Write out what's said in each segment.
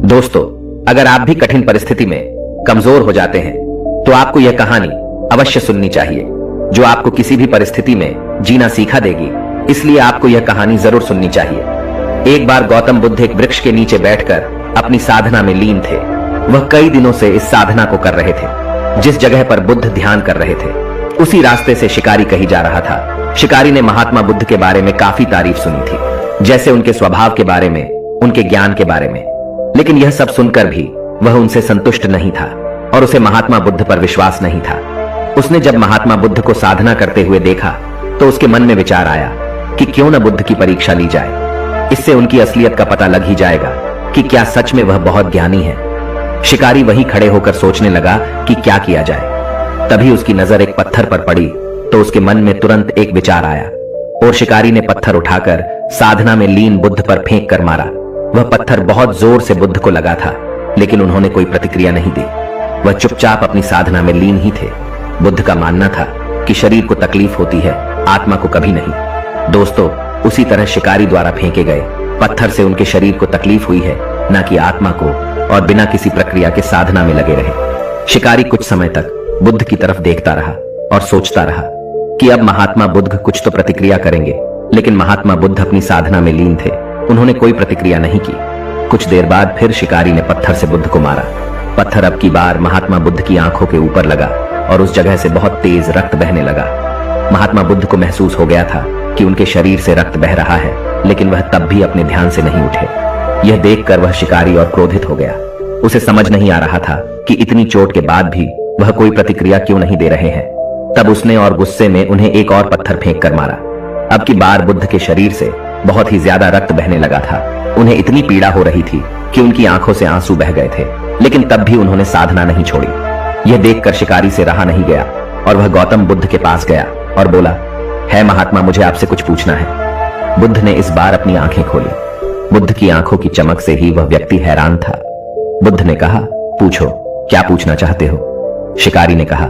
दोस्तों, अगर आप भी कठिन परिस्थिति में कमजोर हो जाते हैं तो आपको यह कहानी अवश्य सुननी चाहिए, जो आपको किसी भी परिस्थिति में जीना सीखा देगी। इसलिए आपको यह कहानी जरूर सुननी चाहिए। एक बार गौतम बुद्ध एक वृक्ष के नीचे बैठकर अपनी साधना में लीन थे। वह कई दिनों से इस साधना को कर रहे थे। जिस जगह पर बुद्ध ध्यान कर रहे थे उसी रास्ते से शिकारी कहीं जा रहा था। शिकारी ने महात्मा बुद्ध के बारे में काफी तारीफ सुनी थी, जैसे उनके स्वभाव के बारे में, उनके ज्ञान के बारे में। लेकिन यह सब सुनकर भी वह उनसे संतुष्ट नहीं था और उसे महात्मा बुद्ध पर विश्वास नहीं था। उसने जब महात्मा बुद्ध को साधना करते हुए देखा तो उसके मन में विचार आया कि क्यों न बुद्ध की परीक्षा ली जाए। इससे उनकी असलियत का पता लग ही जाएगा कि क्या सच में वह बहुत ज्ञानी है। शिकारी वहीं खड़े होकर सोचने लगा कि क्या किया जाए। तभी उसकी नजर एक पत्थर पर पड़ी तो उसके मन में तुरंत एक विचार आया और शिकारी ने पत्थर उठाकर साधना में लीन बुद्ध पर फेंक कर मारा। वह पत्थर बहुत जोर से बुद्ध को लगा था, लेकिन उन्होंने कोई प्रतिक्रिया नहीं दी। वह चुपचाप अपनी साधना में लीन ही थे। बुद्ध का मानना था कि शरीर को तकलीफ होती है, आत्मा को कभी नहीं। दोस्तों, उसी तरह शिकारी द्वारा फेंके गए पत्थर से उनके शरीर को तकलीफ हुई है, न कि आत्मा को, और बिना किसी प्रक्रिया के साधना में लगे रहे। शिकारी कुछ समय तक बुद्ध की तरफ देखता रहा और सोचता रहा कि अब महात्मा बुद्ध कुछ तो प्रतिक्रिया करेंगे। लेकिन महात्मा बुद्ध अपनी साधना में लीन थे, उन्होंने कोई प्रतिक्रिया नहीं की। कुछ देर बाद फिर शिकारी ने पत्थर से बुद्ध को मारा। पत्थर अब की बार महात्मा बुद्ध की आंखों के ऊपर लगा और उस जगह से बहुत तेज रक्त बहने लगा। महात्मा बुद्ध को महसूस हो गया था कि उनके शरीर से रक्त बह रहा है, लेकिन वह तब भी अपने ध्यान से नहीं उठे। यह देखकर वह शिकारी और क्रोधित हो गया। उसे समझ नहीं आ रहा था कि इतनी चोट के बाद भी वह कोई प्रतिक्रिया क्यों नहीं दे रहे हैं। तब उसने और गुस्से में उन्हें एक और पत्थर फेंक कर मारा। अब की बार बुद्ध के शरीर से बहुत ही ज्यादा रक्त बहने लगा था। उन्हें इतनी पीड़ा हो रही थी कि उनकी आंखों से आंसू बह गए थे, लेकिन तब भी उन्होंने साधना नहीं छोड़ी। यह देखकर शिकारी से रहा नहीं गया और वह गौतम बुद्ध के पास गया और बोला, है महात्मा, मुझे आपसे कुछ पूछना है। बुद्ध ने इस बार अपनी आंखें खोली। बुद्ध की आंखों की चमक से ही वह व्यक्ति हैरान था। बुद्ध ने कहा, पूछो, क्या पूछना चाहते हो? शिकारी ने कहा,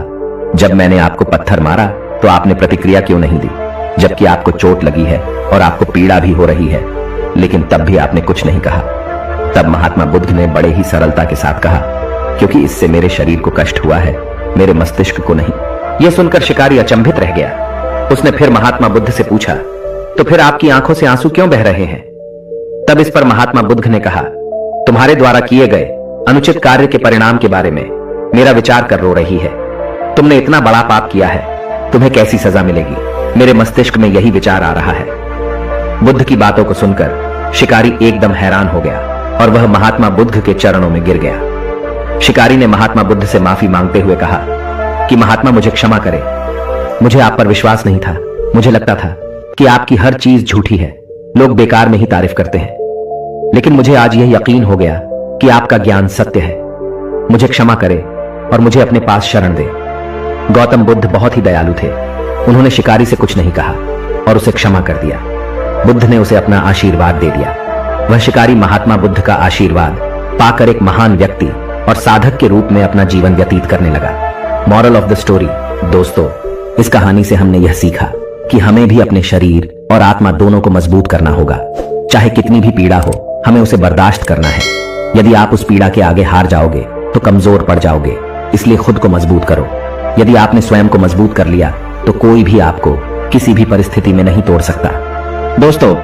जब मैंने आपको पत्थर मारा तो आपने प्रतिक्रिया क्यों नहीं दी, जबकि आपको चोट लगी है और आपको पीड़ा भी हो रही है, लेकिन तब भी आपने कुछ नहीं कहा। तब महात्मा बुद्ध ने बड़े ही सरलता के साथ कहा, क्योंकि इससे मेरे शरीर को कष्ट हुआ है, मेरे मस्तिष्क को नहीं। यह सुनकर शिकारी अचंभित रह गया। उसने फिर महात्मा बुद्ध से पूछा, तो फिर आपकी आंखों से आंसू क्यों बह रहे हैं? तब इस पर महात्मा बुद्ध ने कहा, तुम्हारे द्वारा किए गए अनुचित कार्य के परिणाम के बारे में मेरा विचार कर रो रही है। तुमने इतना बड़ा पाप किया है, तुम्हें कैसी सजा मिलेगी? मेरे मस्तिष्क में यही विचार आ रहा है। बुद्ध की बातों को सुनकर शिकारी एकदम हैरान हो गया और वह महात्मा बुद्ध के चरणों में गिर गया। शिकारी ने महात्मा बुद्ध से माफी मांगते हुए कहा कि महात्मा, मुझे क्षमा करें। मुझे आप पर विश्वास नहीं था। मुझे लगता था कि आपकी हर चीज झूठी है, लोग बेकार में ही तारीफ करते हैं। लेकिन मुझे आज यह यकीन हो गया कि आपका ज्ञान सत्य है। मुझे क्षमा करें और मुझे अपने पास शरण दे। गौतम बुद्ध बहुत ही दयालु थे। उन्होंने शिकारी से कुछ नहीं कहा और उसे क्षमा कर दिया। बुद्ध ने उसे अपना आशीर्वाद दे दिया। वह शिकारी महात्मा बुद्ध का आशीर्वाद पाकर एक महान व्यक्ति और साधक के रूप में अपना जीवन व्यतीत करने लगा। मॉरल ऑफ द स्टोरी, दोस्तों, इस कहानी से हमने यह सीखा कि हमें भी अपने शरीर और आत्मा दोनों को मजबूत करना होगा। चाहे कितनी भी पीड़ा हो, हमें उसे बर्दाश्त करना है। यदि आप उस पीड़ा के आगे हार जाओगे तो कमजोर पड़ जाओगे। इसलिए खुद को मजबूत करो। यदि आपने स्वयं को मजबूत कर लिया तो कोई भी आपको किसी भी परिस्थिति में नहीं तोड़ सकता। दोस्तों,